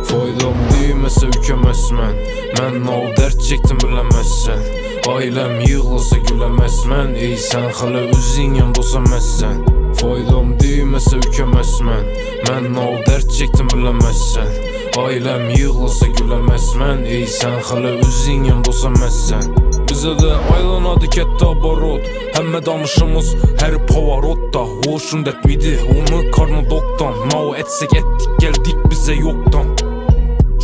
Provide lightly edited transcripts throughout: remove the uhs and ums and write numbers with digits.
Foydam değmese ükemezmen. Mən o dert çektim bilemezsen. Ailem yığılsa gülemezmen. Ey sen hala özün yanımda olsamazsen. Foydam değmese ükemezmen. Mən o dert çektim bilemezsen. Ailem yığılsa gülemezmen. Ey sen hala özün yanımda olsamazsen. Bize de aylanadı ketdi abarot. Həmmə danışımız her pavarotda. Hoşun etmidi onu karnı doktan. Mao etsek ettik geldik bize yoktan.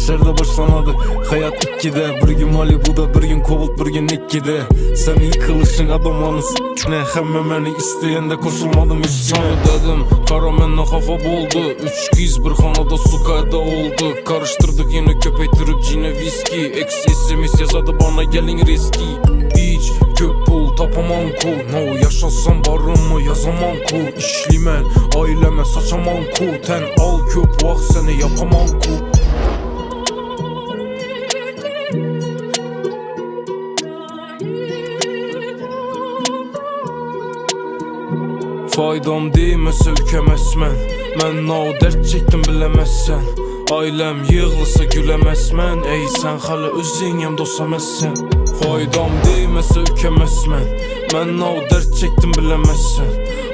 Şerde başlanadı hayat ikkide. Bir gün Malibu'da bir gün Kovult bir gün ikkide. Sen yıkılışın adamlarını s**ne. Hemme meni isteyende koşulmadım üstüne. Dedim kara menne kafa boldu. Üç kız bir hanada su kayda oldu. Karıştırdık yine köpeytirip cine viski. Ex SMS yazadı bana gelin riski. Hiç köp pul tapamam ku. No yaşasam barımı yazamam ku. İşlimen aileme saçamam ku. Ten al köp vak seni yapamam ku. Faydam değmese ükemezmen. Mən o dert çektim bilemezsen. Ailem yığılsa gülemezmen. Ey sen hala özün yanımda olsamazsen. Faydam değmese ükemezmen. Mən o dert çektim bilemezsen.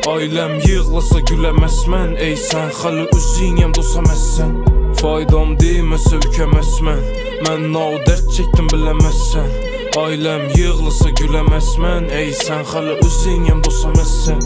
Ailem yığılsa gülemezmen. Ey sen hala özün yanımda olsamazsen. Faydam değmese ükemezmen. Mən o dert çektim bilemezsen. Ailem yığılsa gülemezmen. Ey sen hala özün yanımda olsamazsen.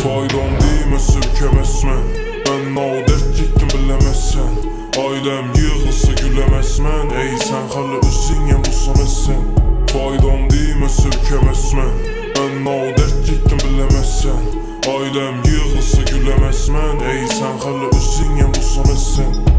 Faydam değmese ükemezmen. Ben o dert çektim bilemezsen. Ailem yığılsa gülemezmen. Ey sen hala özün yanımda olsamazsen. Faydam değmese ükemezmen. Ben o dert çektim bilemezsen. Ailem yığılsa gülemezmen. Ey sen hala özün yanımda olsamazsen.